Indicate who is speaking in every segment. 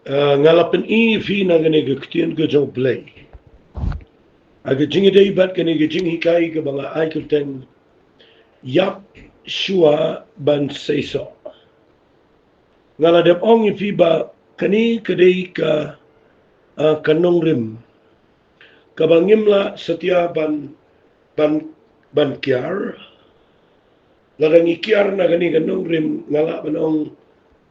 Speaker 1: ngalapan fi na gani gaktian ga jong play. Aga jingi day bat gani ga jingi kai ga banga ay kulten yap shua ban seiso. Ngaladap ong fi ba kani kadai ka kanong rim. Kabangim la setia ban kiar. Ladang ikiar na gani kanong rim ngala ban ong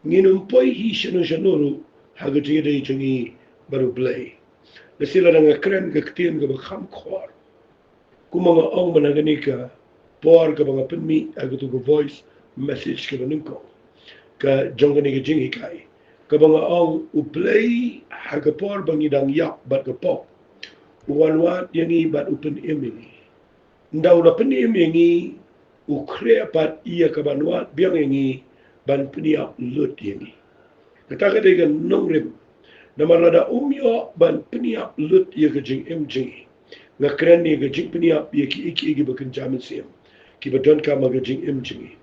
Speaker 1: nginumpoi hi shanu haga jingi day jingi baru play. Nasila nga kren ga ktian ga bakam khor. Kumanga ong managani ka por ka mga penmi agatu ka voice message ka banungko. Ka jongani ka jingi kai. Ka mga ong uplay haga por bangidang yap bat ka pop. Uwanwat yangi bat upen imingi. Ndaw na pen imingi ukrea pat iya ka banwat biang yangi ban peniap lut yangi. Kataka day ka nongrim na marada umyo ban peniap lut ya ka jing jingi. Nga kren ni ka jing peniap ya ki iki bakan jamin siyam. Ki ba don ka maga jing jingi.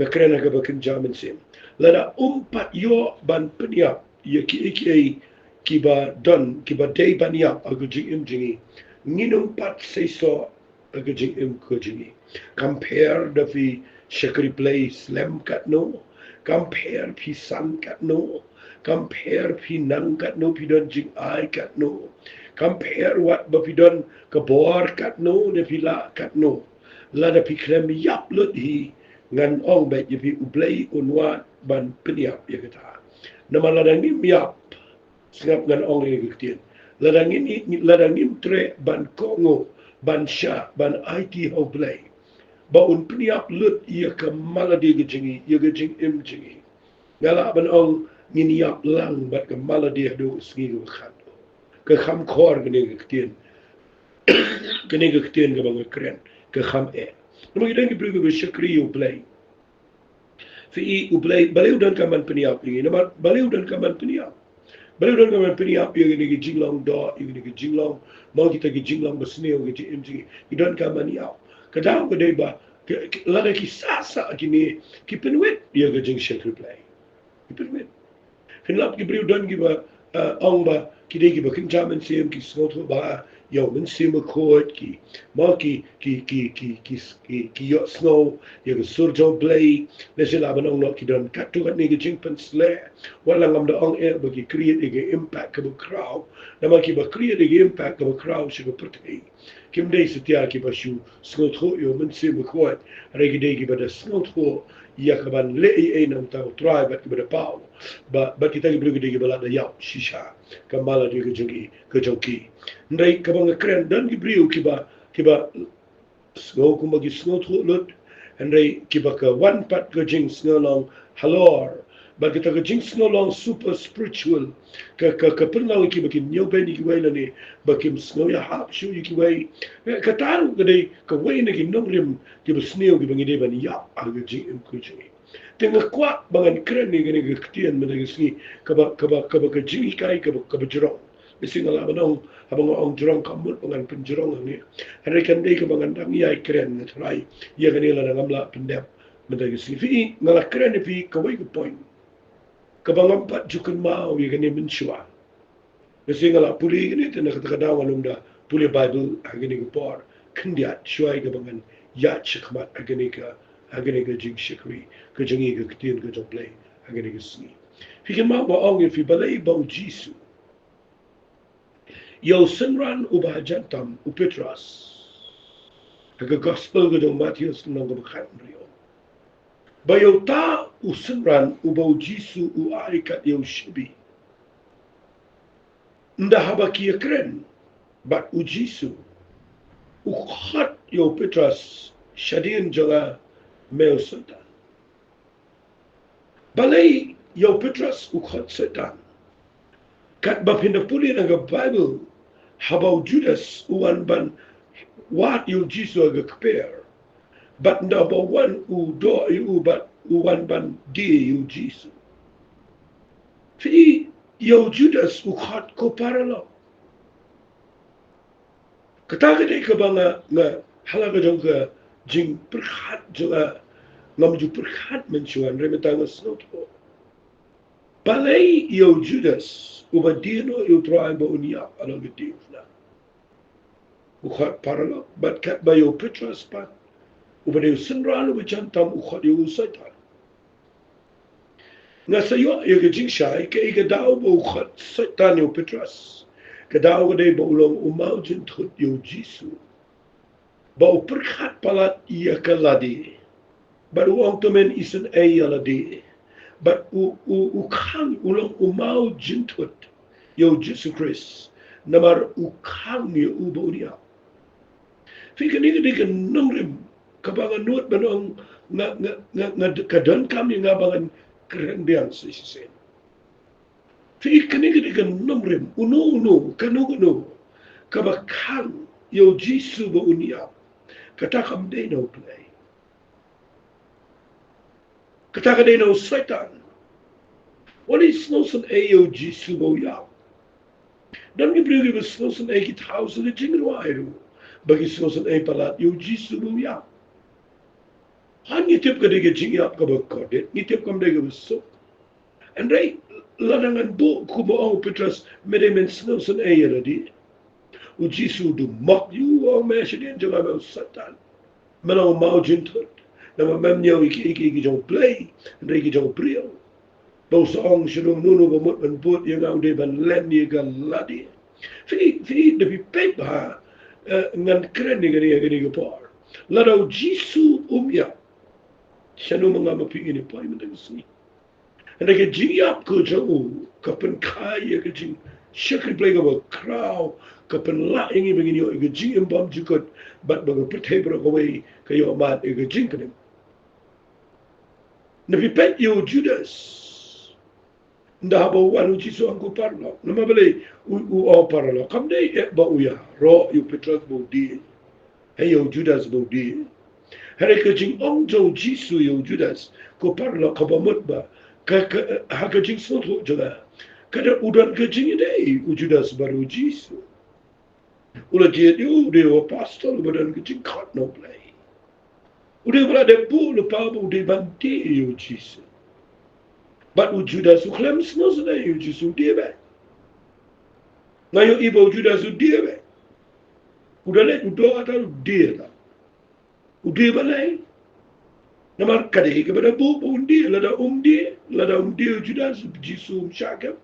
Speaker 1: Nga kren ka bakan jamin siyam. Lada umpat yo ban peniap ya ki iki ki ba don ki ba day ban yap aga jing jingi. Nginum pat seiso aga jing ko jingi. Compare da fi shakri play slam kat no. Compare pi san kat no. Compare pi nang kat no pi don jing ai kat no. Compare what ba pi don kabor kat no ne pi la kat no. La da pi krem yap lut hi ngan ong ba ye pi ublay unwa ban peniap ya kata. Nama ladangim yap singap ngan ong ye gitien. Ladangim tre ban kongo ban sha ban IT ho blay. Ba un peniap lut ye ka maladi gejingi ye gejing jingi. Ngala ban ong ngini yap lang bat ka maladi do sngi go khat. Ka kham khor gani gitien. Kani gitien ga bang kren ka kham e. Nama gidangi brigo go shakri yo blay. Fi ublay baliw dan kaman peniap ini. Nama baliw dan kaman peniap. Baliw dan kaman peniap ye gani jinglong do ye gani jinglong mau kita gi jinglong basneo gi jingi. Gidan kaman yap. Kadang gede ba lada ki sasa kini ki penwit ye ga jing shakri play. Ki penwit. Finlap ki briw dan gi ba ong ba ki de gi ba kinjaman siem ki snot ba yo men sim ko ki ma ki yo snow ye ga surjo play le sila ba ong no ki dan katu kan ni gi jing pen sle wala ngam da ong e ba ki create ge impact ka crowd na ma ki ba create ge impact ka crowd shi ga pertai kim dei setia ki ba shu snot ho yo men sim ko re gi de gi ba da snot ho ya ka ban le e nam ta try ba ki ba da pau ba kita gi blu gi de gi ba la da yap shisha kamala di gi jingi ka joki ndai ka bang kren dan gi briu ki ba snow kuma gi snow thu lut ndai ki ba ka one pat ga jing snow long halor ba kita ga jing snow long super spiritual ka pernah ki ba ki nyo ben ki wai na ni ba ki snow ya hap shu ki wai ka taru ga dai ka wai na ki nongrim ki ba snow ki ba ngi dai ban ya ga jing ku jingi tengah kuat bangan keren ni gani ketian mana sini ka jingi kai ka jerong mesti ngala banong abang ong jerong kamut bangan penjerong ni hari kan dei ka bangan dang yai keren ngatrai ya gani la ngamla pendep mana sini fi ngala keren ni fi ka wai ka point ka bangan pat jukun mau ya gani menshua mesti ngala puli ni tena kata kada walum da puli bible agani ka por kendiat shuai ka bangan ya chikmat agani ka jing shikri ka jingi ka ketian ka joplay agani ka sini fi kan mau ba ong fi balai bau jisu Yo senran ubah jantam u Petras. Aga gospel gedong Matius nang bakhan rio. Bayo ta u senran ubah Jisu u aikat yo shibi. Nda haba kia kren bat u Jisu. U khat yo Petras shadin jala meo setan. Balai yo Petras u khat setan. Kat bapinda puli nang Bible habau Judas uan ban wat yu Jisu aga keper bat nda ba wan u do yu bat uan ban di yu Jisu fi yu Judas u khat ko paralo kata gede ke banga nga halaga jongga jing perkhat jonga ngam ju perkhat mencuan remetanga snot Palay yo Judas, ubadino yo troay ba uniyak alang gitiw na. Ukhat paralog, bat kat ba yo Petrus pat, ubadayo senralo bacantam ukhat yo usaitan. Nga sayo yo gajing siya, ikadaw ba ukhat saitan yo Petrus. Kadaw gaday ba ulang umaw jintut yo Jisu. Ba uperkat palat iya kaladi. Baru ang temen isen ay aladi. But ukang ulang umaw jintut yo Jesus Christ namar ukang yo ubo niya. Fika ni ka nungrim kabangan nuot banong nga kadon kami nga bangan kerendian sa isisen. Fika ni ka nungrim uno kanu kabakang yo Jesus bo uniya katakam day no play. Kataka day no Satan. What is snowsen AOG subo-yaw? Dan gibriyo ba snowsen ay kitao sa jingruairo? Bagi snowsen ay palat AOG subo-yaw. Han ngitip ka diga jingyap ka ba kodit? Ngitip ka diga ba sok? And right, ladangan bo kumo Petrus medemen snowsen ay aladi. O Jisu du mak yu ang mesya din jang amaw Satan. Manang mau jintut. Na mamamnyaw iki jong play. And iki jong priyo. Bausong sinong nuno bamut manput yang ang de ban len ni galadi. Fi de pipet ba ngan kren ni gani gapar. Ladaw Jisu umya. Siano mga mapingin ni pa imang sini. And aga jiyap ko jang kapan kaya ka jing syakri play ka ba kraw kapan laing ibang inyo aga jing imbam jukot bat baga pertebra kaway kayo amat aga jing kanim. Napipet yo Judas. Nda ba wanu Jisu ang kuparlo. Namabali u parlo. Kamday ba uya ro yu Petrus bodi. Hey yo Judas bodi. Hari kajing ong jo Jisu yo Judas kuparlo kabamut ba. Ha kajing soto jaga. Kada udan kajing ide u Judas baru Jisu. Ula dia de apostol badan kajing kat no play. Udah berada pu lepa udah bante yo Jisu. But u Judas u klem sno sana yo Jisu dia ba. Ngayo ibo Judas u dia ba. Udah le udo ata dia ta. Udah balai. Namar kade ke bada bu dia lada dia Judas Jisu syakam.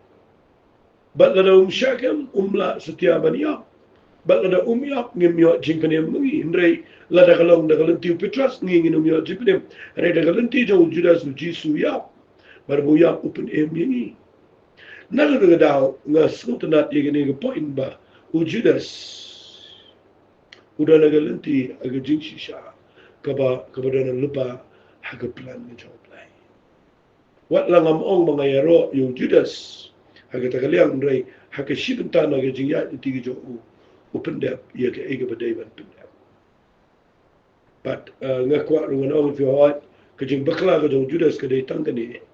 Speaker 1: But lada syakam la setia baniya. But lada yap ngimyo jingkanem mengi indrai lada kalong da kalanti Petrus ngingin umyo jingkanem. Re da kalanti jo Judas Jisu yap. Baru yap open ini. Nagadaga daw nga sultanat yagani ga point ba u Judas udah nagalanti aga jingsi siya kaba na lupa haga plan nga job play. Wat lang among mga yaro yung Judas haga tagaliang ray haga shibenta na ga jingya iti jo open dep yaga ega badayban pendep. But nga kwa rungan ong fi hawat kajing bakla ga jo Judas ka day tangani.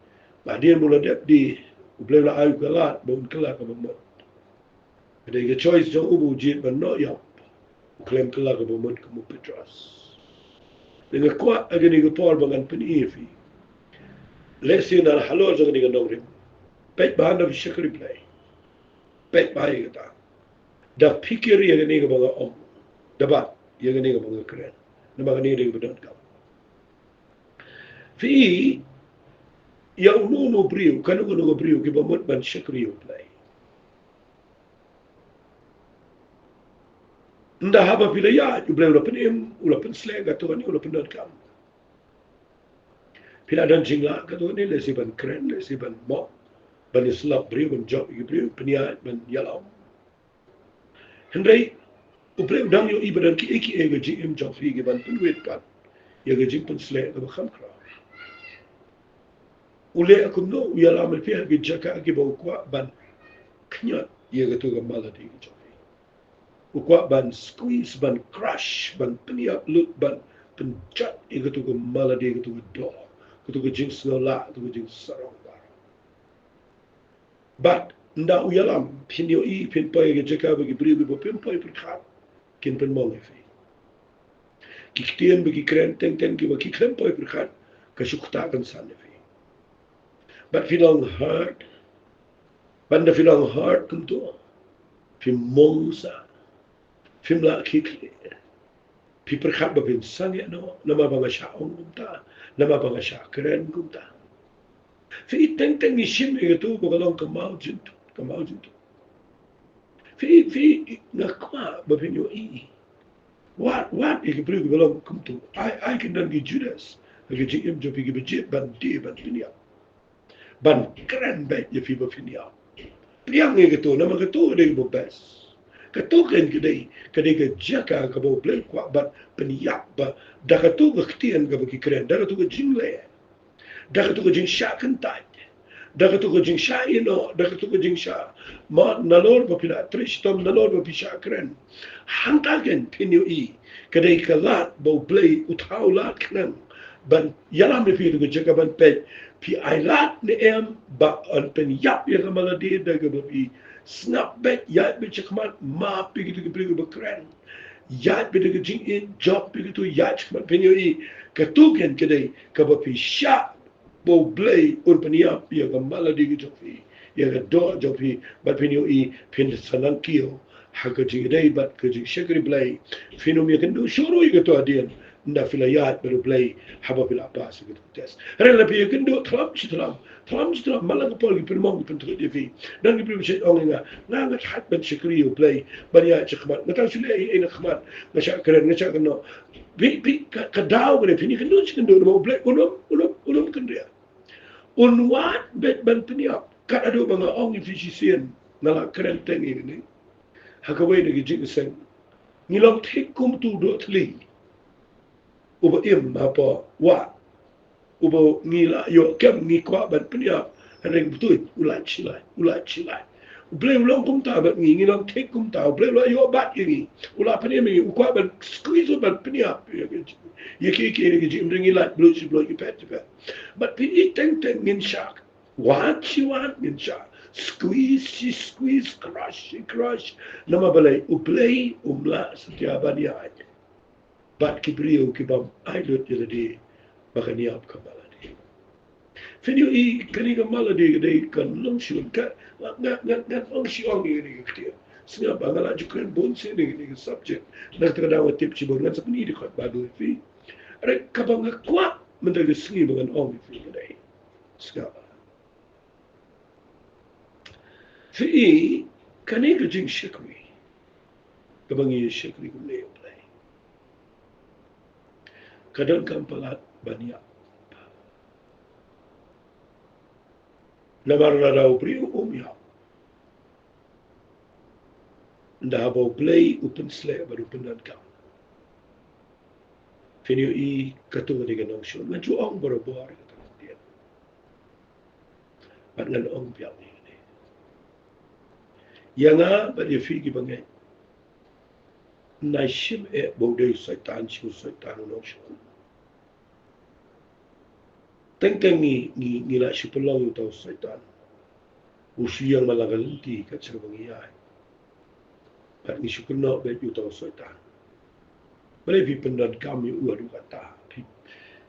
Speaker 1: Badian mula dep di boleh lah ayu kalat bau kelak ke bamut. Ada ke choice jang ubu jit ban no yap. Klaim kelak ke bamut ke mu Petrus. Dengan kuat agak ni ke Paul bangan penifi. Lesi na halor jang ni ke nongrim. Pet bahan dah syakri play. Pet bayi kata. Dah pikir yang ni ke bangan om. Dapat yang ni ke bangan keren. Nama ni dia bedan kau. Fi ya uno brio kanu brio ke bamut ban syakri play. Nda haba pila ya you blame penim ula pensleg atau ni ula pendot kam. Pila dan jingla katu ni lesi ban keren lesi ban mo ban islap brio ban job brio peniat ban yalau. Hendai uple udang yo ibadan ki ega jim job fi ke ban penwet pat. Ya ke jim pensleg ke kham kra. Ule aku no ya la mal fiha ke jaka ke bau kwa ban knyat ya ke tu ke maladi ke job. Ukwa ban squeeze ban crush ban peniap lut ban pencat ya ke tu ke maladi ke tu ke do ke tu ke jing snola tu ke jing sarong bar. But nda uyalam pinyo I pin pai ke jaka bagi beri bo pin pai perkat kin pen mong efi. Kiktian bagi keren ten ki bagi kren pai perkat ke sukta kan san efi. But feeling hurt Banda filang heart kuntu. Fi mongsa. Fim la kikli. Fi perkhat ba bin sangya no. Nama banga syaong kumta. Nama banga syakren kumta. Fi iteng-teng ni shim itu bukalong kamau jintu. Kamau jintu. Fi ngakwa ba bin yo i. What ik bring belong come to. I can dan gi Judas. Agi ji im jo pigi bejit ban di ban pinia. Ban keren bet je fi ba pinia. Priang ni gitu, nama gitu dia bo bes. Katu kan kedai ke jaka ke bo blek kwa ban pinia ba. Da katu ke ktian ke bagi keren. Da katu ke jingle. Da katu ke jing syakan taj. Da katu ke jing syino, da katu ke jing sya. Ma nalor ba pina tristom nalor ba pisya keren. Hantagen pinyo i. Kadai kalat bau play utau lat kenang ban yalam de fi jaga ban pe pi ai lat ne em ba an pen yap ya kamala de da ga bi snap bet ya bi chakman ma pi gitu bi ba kren ya bi de jing in job bi gitu ya chakman pen yo i katuken kadai ka ba pi sha bau play un pen yap ya kamala de gitu fi ya ga do jo pi ba pen yo i pen sanan kio haka jingdei bat ke jing shakri blay finom yakan do shoro yigato adian nda filayat baru blay haba bil abbas yigato tes rela pi yakan do tram malang pol gi permong gi pentu de fi dan gi prim shay onga nga hat ban shakri yo blay bariya chakmat ngata shule ina khmat nga shakran nga chakno bi ka daw gre fini kan do chikan do mo blay ulum kan dia unwat bet ban piniap ka ado banga ong fi sien nala kren teng ini hakaway na gijing isang nilang tikum tu do tli uba im apa wa uba ngila yo kem ngi kwa ban pnya reng betul ulat chilai ble ulang kum ta bat ngi nilang tikum ta ble lo yo bat ngi ulat pnya mi ukwa ban squeeze ban pnya ye ki gijing ring ilat blue you pet but pi teng ngin shark what you want ngin shark squeeze, crush. Nama balay, uplay, umla, setiap baniyay. Bat kibriyo kibam, ailut yaladi, baka niyap ka maladi. Finyo i, kaniga maladi, kaday kan longsyun, ngat longsyong yung katiya. Snga ba, nga ladyo kan bonsin yung subject. Nagtakadawa tip chibon, ngat sa panidi ko at bago ifi. Aray, kabang akwa, mandagasngi mga ong ifi kaday. Snga ba. Fi kanega jing shikri kabangi shikri kumle play kadang kampalat banyak namar radau priu umya ndabo play upen sle baru pendan kam finyo i katunga diga nong shon ngan ong baru buar kata dia pat ngan ong piang ni Yanga ba de fi gi bangai na shim e bodai saitan chu saitan no shu teng ni la shi pelong to saitan usiang malagalti ka cerbangi ai pat ni shu kuno be yu to saitan bale fi pendan kam yu adu kata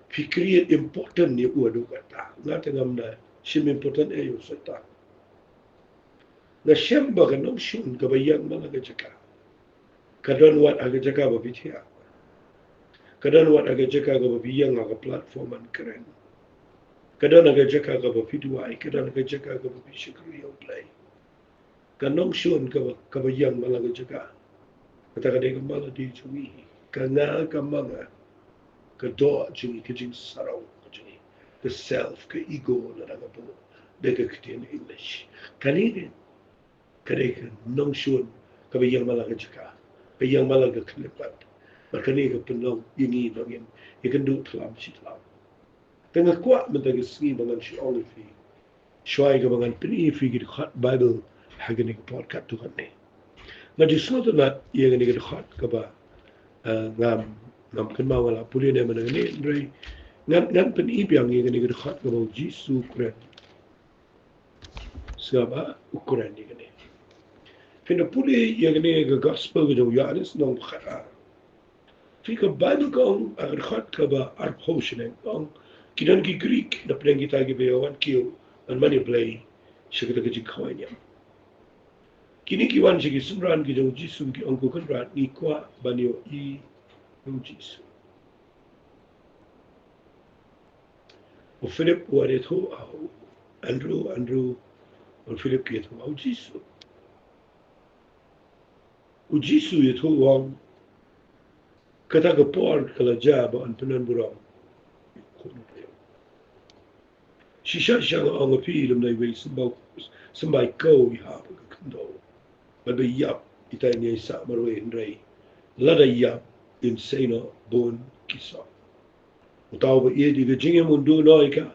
Speaker 1: fi create important ni adu kata na tengam da shim important e yu saitan na shemba ka nong shun ka bayang malaga jaka kadon wat aga jaka ba bitia kadon wat aga jaka ka ba biyang aga platform an keren kadon aga jaka ka ba fiduai kadon aga jaka ka ba bishikri yo play ka nong shun ka bayang malaga jaka kata ka de ka mala di chui ka nga ka mga ka do jini ka jing sarau ka jini the self ka ego na nga po de ka kitin English kaninin kadai nong shun kabayang malaga jaka bayang malaga kalipat makani ka penong ini nongin ikan du tlam si tlam tengah kuat mentaga singi bangan si olifi shwai ka bangan pini fi gid khat bible hagani ka podcast tu kan ne ngadi smot na yang ni gid khat ka ba ngam kan ma wala puli ne mana ni ndrai ngam pini biang yang ni gid khat ka ba jisu kren siapa ukuran ni kan Fina puli yang ni ke gospel ke jauh Yohanes nong khara. Fika Bible kong agar khat ka ba arp hoshen kong kidan ki Greek na pren kita ki bewan kiyo an mani play shikita ke jikawan yam. Kini kiwan sige sunran ki jong Jisu ki angku kan rat ni kwa banyo I jong Jisu. O Philip wade tho au Andrew o Philip ki tho au Jisu. O Jisu ye tho wang kata ka por kala jaba an penan burang. Shisha shanga ang api lam na iwi sambay ko I hapa ka kando. But yap itay niya sa marwe inray. Lada yap insana bon kisa. Utaw ba iya di gajingim undu no ika.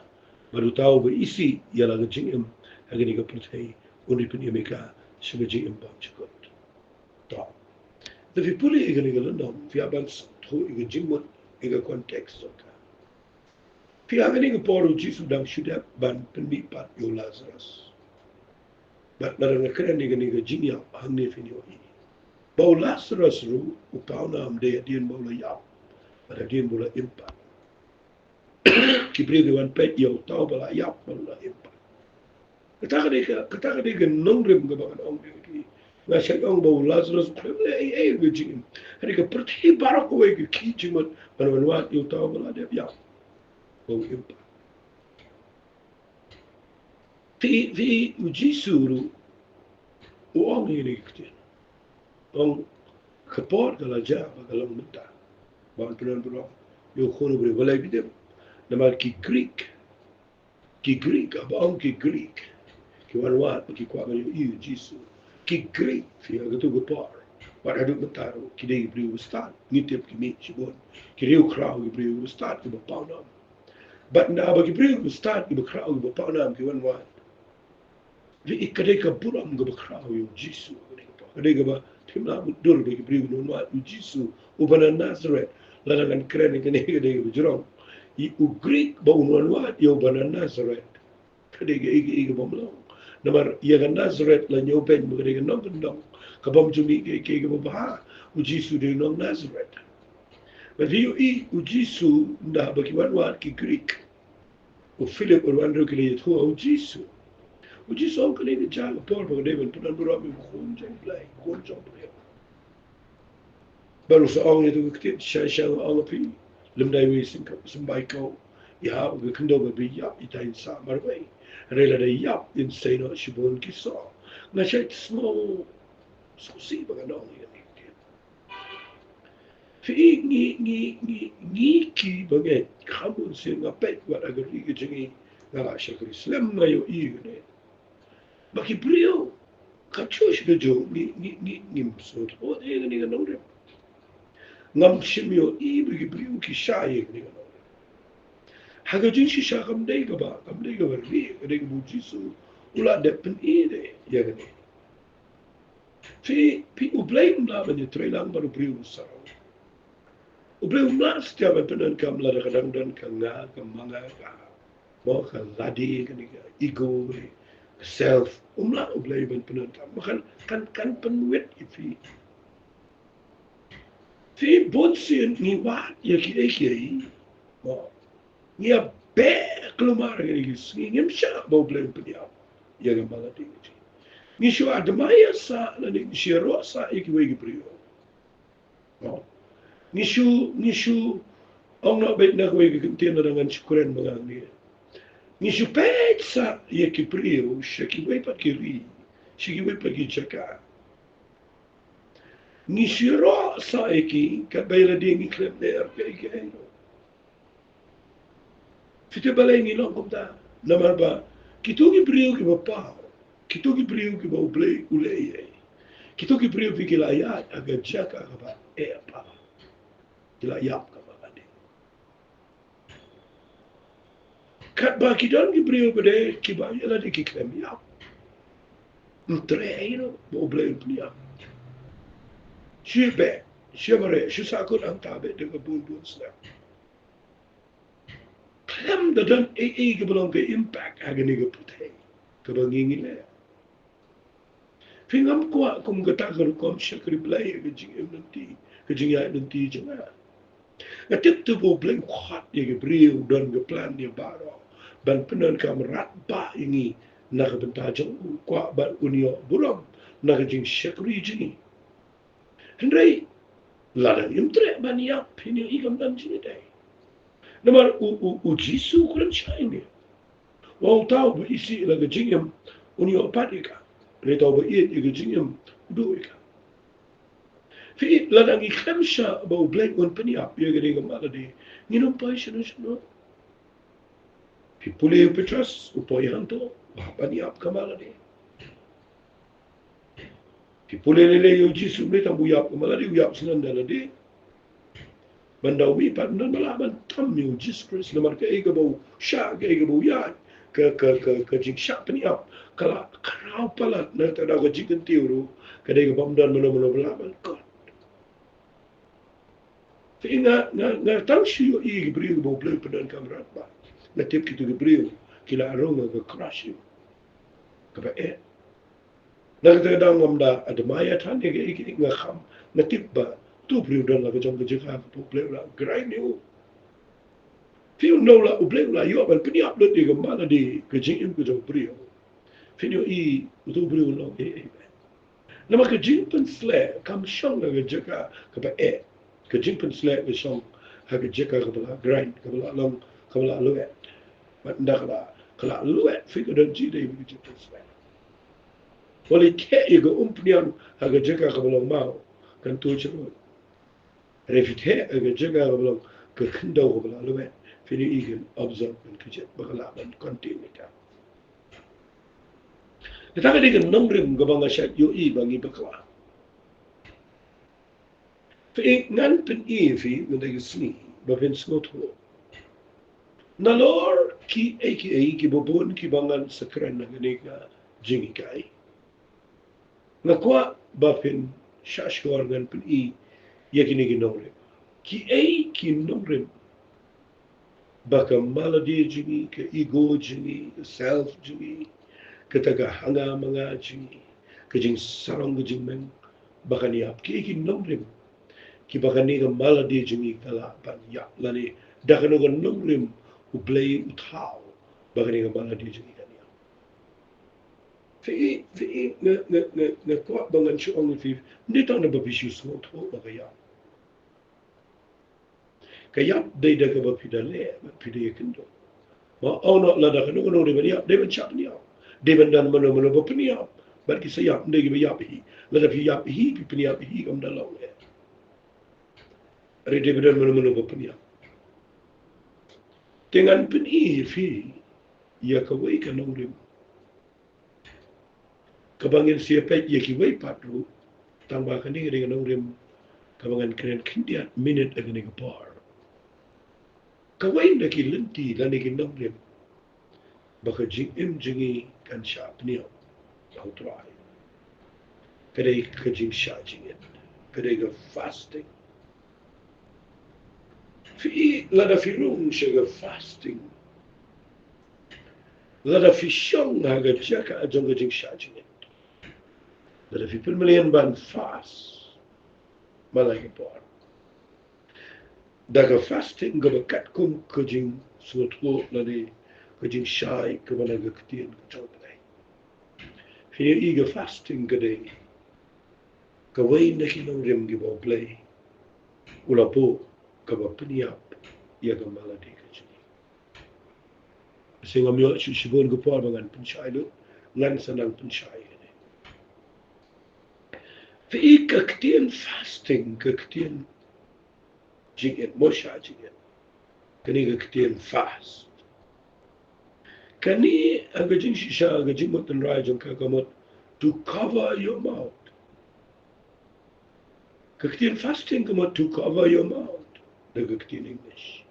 Speaker 1: But utaw ba isi yala gajingim hagani ka putay unipin yamika sa gajingim bang chikot. Ta. Tapi puli ika niga landam fiaban to ika jingmon ika konteks ka. Fiagani ka poro Jisu dang syudap ban penmipat yo Lazarus. But narang keren niga jingya hangni finyo I. Bau Lazarus ru utaw na amde dian bau la yap. Pada dian bula impat. Kibri dewan pet yo utaw bala yap bala impat. Kata ka nong rim ka bakan ong ki. Nga siya ong bau Lazarus kremle ay gajing. Hari ka perti barak ko ay ki jimat manwanwat yo utaw bala de yap. Bau impat. Fi Jisu ru uang ini kecil. Ong kapor kala ja bagalang menta. Bahan penan berang. Yo kono bre walay bidem. Namal ki Greek abang ki Greek. Ki wanwat ki kwa ngayon iyo Jisu. Ki Greek fi agatu kapor. Wat aduk mentaro ki dei bri ustad. Ngitip ki mi sibon. Ki riu kraw ki bri ustad ki bapau nam. But na bagi bri ustad ki bakraw ki bapau nam ki wanwat. Vi ikadai ka buram ka bakraw yo Jisu. Kadai ka ba timla mudur bagi bri wanwat yo Jisu. Ubana Nazareth. Larangan keren yang kena kadai ka bajurong. I Greek ba unwanwat yo ubana Nazareth. Kadai ka igi bamlong. Namar iya ka Nazareth la nyoben mo kadai ka nong kendong. Kabam jumi ka babaha. U Jisu de nong Nazareth. But hiyo u Jisu nda bagi wanwat ki Greek. U Philip or Andrew kini yito u Jisu. U Jisu ang kanina jaga por ba kadai man punan burami kunjang play. Kunjang play. Baru sa ong itu ketit siya ang api. Lemdai wi sembay ko. Ya ga kendo ga bi yap itain sa marway. Rela da yap in say no shibon kiso. Nga siya small susi ba ganong yan. Fi ngi ki bagay kamun siya nga pet wat agari jingi nga siya Islam ngayo iyo ne. Baki brio kachush bejo ni msot. O de ni ganong re. Ngam shimyo I bagi brio ki shaye ni ganong. Haga jin shi sha kamdai ka ba ri kadai ka bu Jisu ula de pen de ya gani. Fi ublay mla ba ni trailang baru brio sarau. Ublay mla setiap penan kam la kadang dan ka nga ka manga ka mo ka ladi ka ni ego self umla ublay ban penan kam makan kan penwet ifi. Fi bonsin ni wat ya ki mo Nia be kelumar ni ngim sya bau blem peniap ya gamala ding ni shu admaya sa na ni shiro sa ikiwe gibrio no ni shu ong na bet na kwe gitin na dengan syukuran mga ni shu pet sa ikibrio shikiwe pa kiri shikiwe pa gichaka ni shiro sa iki kabayla ding iklem der pe Fite balay ni long kumta namar ba kitugi brio ki bapa kitugi brio ki ba ulay kitugi brio ki kilayat aga jaka ka ba pa kilayap ka ba ade kat ba kidon ki brio bade ki ba yala de ki klem yap mtre ba ulay pniya shibe shimare shisakut ang tabe de ka bun snap Klem dat dan belong ke impact agani ke putih kebangingi le. Fingam kuat kum kata kom syakri belai ke jing nanti jangan. Ngatip tu bo bleng kuat ye ke brio dan ke plan ye baro. Ban penan kam rat ba ini nak bentajang kuat ban unio buram nakajing syakri jini. Hendrai ladang imtre baniap ini igam dan jini dai. Namar ujisu kuran ini. Wau tahu berisi laga jingam unio patika. Ni tahu beriit laga jingam duika. Fi ladang ikhamsha bau black on peniap ya gede gamala di nginum pai shino. Fi pule petras upoi hanto peniap kamala di. Fi pule lele yo jisu ni tambu yap kamala di uyap senanda di. Bandawi pandan malaban tam yo jis Chris lamar ke ega bau sha ke ega bau ya ke jing sha peniap kala karau palat na tada ke jing tiuru ke ega bamdan mana balaban ko. Nga tahu siyo i Gabriel bau play pedan kamerat ba. Nga tip kita Gabriel kila arong nga crush you. Kaba nagdadang ngamda admaya tan nga kham nga tip ba tu Gabriel dan la kajong kajika bau play la grind you. Fiyo no la u play la yo ban peniap lot di gamala di kajing im kajong Gabriel. Fiyo i tu Gabriel no nama kajing pen sle kam shong nga kajika kaba kajing pen sle ke shong haga jeka kabala grind kabala long kabala luet mat ndakala kala luet fi dan ji dai bi jeka sle wali ke iga umpnian haga jeka kabala mau kan tu chiro refite haga jeka kabala ke khindo kabala luet fi ni igen observe kan kajet bakala ban continue ta kita ka digan nongrim gabanga shat yo I bangi bakwa fi ngan pen I fi ngai sni ba pen snot ho nalor ki ki bobon ki bangan sakran na ganiga jingi kai nakwa ba pen shashwar ngan pen I yakini gi nongrim ki nongrim baka maladi jingi ke ego jingi self jingi kataga hanga mga jingi kajing sarong jing men baka niap ki nongrim ki baka ni ga maladi jingi kala ban ya lani dakano ga nongrim u play uthaw baka ni ga maladi jingi kania fi na kwa bangan chuang fi ni ta na babishu so to baka ya kaya dai daga ba pidale ba pidaya kindo ma ono la dakano ga nongrim ya dai ban chap ni ya dai ban dan mana ba peniap bagi saya ndai ga ya bi la da fi ya bi peniap bi kam dalau Rede benar mana bapanya. Dengan peni fi ya kawai ka nongrim. Kabangin siapa ya kiwai patru tambah kan ni dengan nongrim kabangan keren kindian minute agni par. Kawai nak lenti dan ni nongrim. Baka jing jingi kan sharp ni au try. Kadai ka jing sha jingin. Kadai ka fasting. Fi lada fi rung siya fasting. Lada fi siyong haga jaka ajong gajing shajingin. Lada fi pilmalian ban fast. Malaki por. Daga fasting gabakat kum kajing sutko ladi kajing shy kabanaga katiyan kachong balay. Fi iga fasting gaday. Kaway na kinongrim gibaw play. Ula po kaba peniap ia ga maladi ka jini sehingga myo sibon go por bangan pensyai lu ngan sanang pensyai ni fi kaktian fasting kaktian jingen mosha jingen kani kaktian fast kani aga jing shisha aga jing motan rajong kagamot to cover your mouth kaktian fasting kamot to cover your mouth Nagagtin English.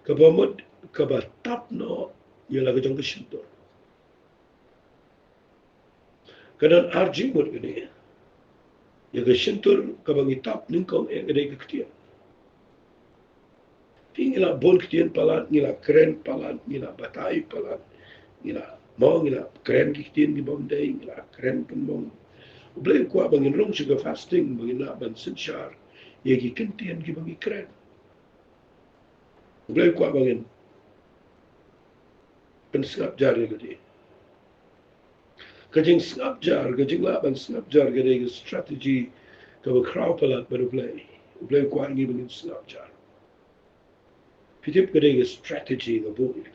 Speaker 1: Kabamot kabatap no yala kajang kasintor. Kadan arjing mot gani. Ya kasintor kabang itap ningkong gani kaktian. Ngila bol kaktian palat, ngila keren palat, ngila batay palat, ngila mo ngila keren kaktian di bomday, ngila keren pun Ublay ko bangin rong siya fasting bangin na ban sinsyar. Yagi kantian ki bangi keren. Ublay ko bangin penskap jari gadi. kajing snapjar, kajing laban snapjar, kajing strategi, kau crowd pelat baru play kuat ni benin snapjar. Fitip kajing strategi kau boleh.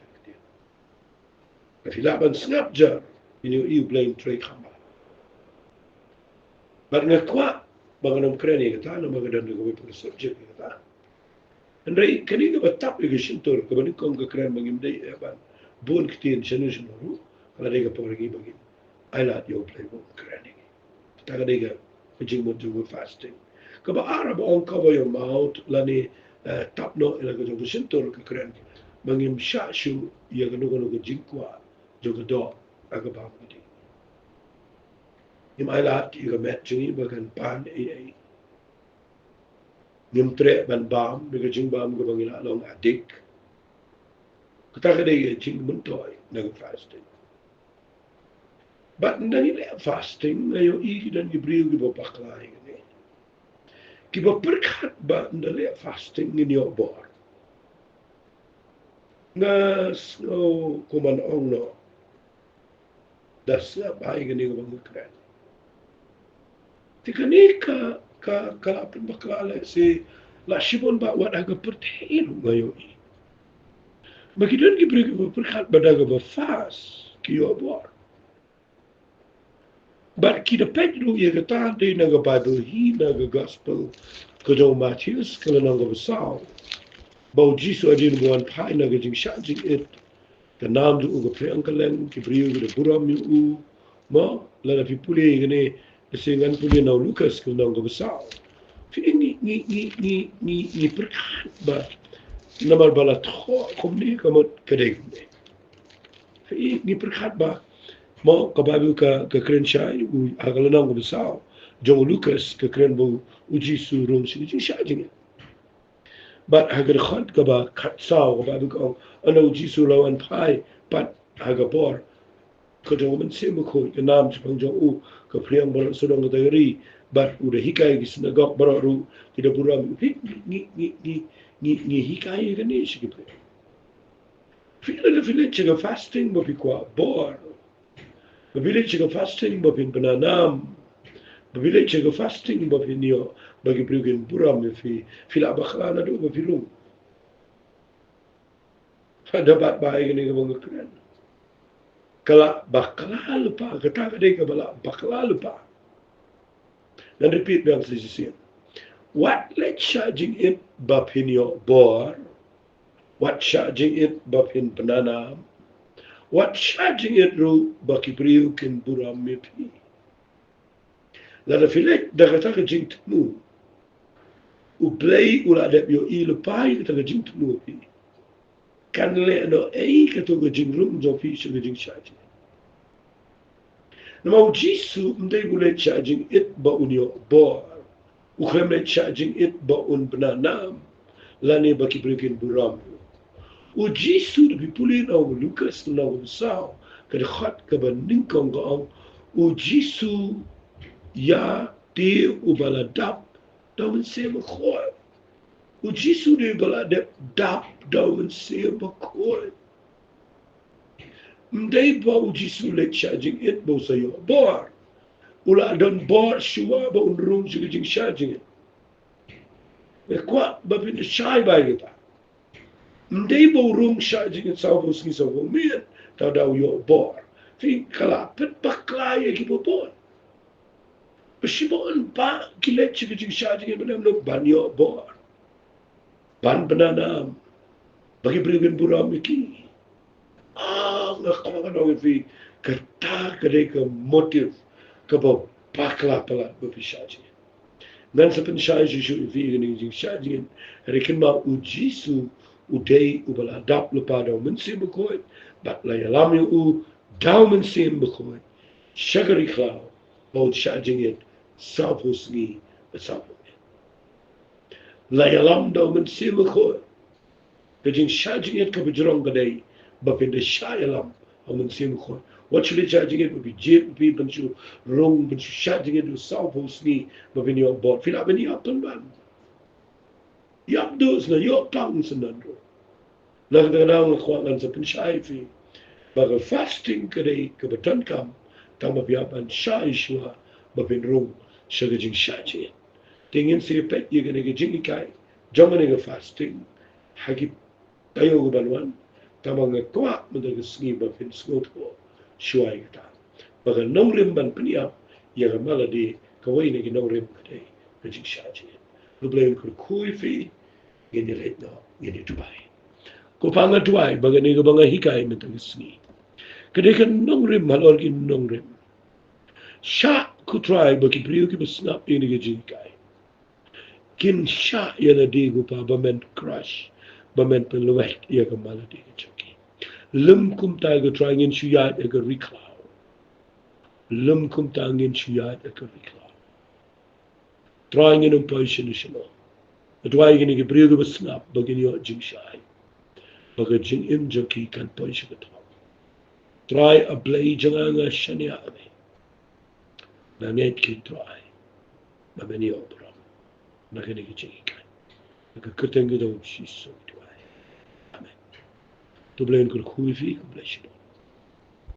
Speaker 1: Tapi laban snapjar, ini you playing tray kamba. But ngekuat, bangun keren ni kata, nama kadang kau punya subjek kata. Andai kini kau betap lagi sentur, kau benin kau keren bagi mendai apa, bon ketian jenis baru, kalau dia kau pergi bagi. I like your play book credit. Taka diga kajing mo do fasting. Kaba Arab on cover your mouth lani tap no ila ko jong sintor ka kren. Mangim sha shu ya ga no ko jingkwa joga do aga ba mudi. Im I like you met jingi bagan pan ai. Nim tre ban bam bi jing bam go bangila long adik. Taka diga jing mun toy na fasting. But nani le fasting ayo I dan Ibril gibo paklay ni. Gibo perkat ba nani fasting ni yo bor. Ngas no kuman ong no. Das bay gani ko bang kren. Tikani ka kalapin baklala si la shibon ba wat aga pertain ngayo I. Magidon Ibril gibo perkat ba daga ba fast ki yo bor. But kita pedro ia kata di naga Bible hi naga gospel kejong Matius kalau naga besar bau jisu adin buan pai naga jing shajing it ke nam du uga priang kaleng ki priu ke buram yu ma lada pi puli gini kesingan puli na Lukas kalau naga besar fi ni perkat ba namar bala tho komni kamot kedeng fi ni perkat ba mo kababu ka keren shai u agalana ko besao John Lucas ka keren bo uji su rom si uji shai jing but hagar khat ka ba khat sao kababu ka ana uji su lawan pai pat haga bor ko jo men se mo ko ka nam chang jo u ka priang bor so dong da ri but u de hikai gi sinagok bor ru ti da buram ni hikai ga ni shi ki pre feel the fasting mo bi kwa bor Babili chiga fasting bapin bananam. Babili chiga fasting bapin yo bagi priugin buram fi fila bakla do bapilung. Dapat baik ni kabang keren. Kala bakla lupa kata kadai kabala bakla lupa. Dan repeat bang sisi. What let charging it bapin yo bor. What charging it bapin bananam. What charging it ru baki priu kin buram mepi. Lada filet daga taka jing tmu. U play ula adep yo I lepai taka jing tmu pi. Kan le no ka toga jing rum zo pi shaga jing charging. Nama u jisu mdai gule charging it ba unyo bor. U kremle charging it ba un bananam. Lani baki priu kin buram. O Jisu de pipuli na o Lucas na o sao ka de khat ka ban ning kong ga o Jisu ya te o baladap da men se mo khoi o Jisu de baladap dap da men se mo khoi mdai ba o Jisu le charging it bo sa yo bor ula don bor shua ba un room jing charging it e kwa ba bin shai ba gita Mdei bo room charging it salvo ski salvo mien tau dau yo bor. Fi kala pet baklai e ki bo bor. Beshibon pa kilet chiki charging it benem no ban yo bor. Ban banana bagi brigin buram iki. Ngakawa no fi kata kade ka motive ka bo bakla pala bo fi charging. Nan sa pen charging shu fi gini charging rekin ma ujisu udei ubala dap lupa daw mensi bekoit bat la yalam u daw mensi bekoit shagari klau bod charging it sapusgi sapu la yalam daw mensi bekoit kajing charging it ka bujrong gadai bapin de shayalam o mensi bekoit what should charging it would be jip be benchu rong benchu charging it sapusgi bapin yo bot fila beni apton ban Yap dos na yop tang senandro. Nang kadang kuangan sa pensyai fi. Baga fasting kadai kebetulan kam. tang mabiaban sha ishua babin rung shagajing shaji tingin siripet yegane gajing kai jomane ga fasting hagi tayo banwan tamang kwa mendaga sngi babin sngoto shuai ta baga nongrim ban pniap yaga maladi kawai ne nongrim kade gajing shaji lublen kur kui fi gini let no gini tubai ko panga tubai baga ne ga banga hikai mendaga sngi kade kan nongrim malor ki nongrim sha kutrai baki priyo ki basnap ini gajing kai kin sha yana digu pa bamen crush bamen peluwek ya kamala di choki lum kum ta ga trying shuyat ga riklau lum kum ta ngin shuyat ga riklau trying in position shino adwai gini ga priyo ga basnap bagin yo jing shai baga jing im joki kan position ga try a blay janga shania ame na net ki try bamen yo bro na gani ga jing kai ga kutenga do shi so try amen to blame kul khuifi blashino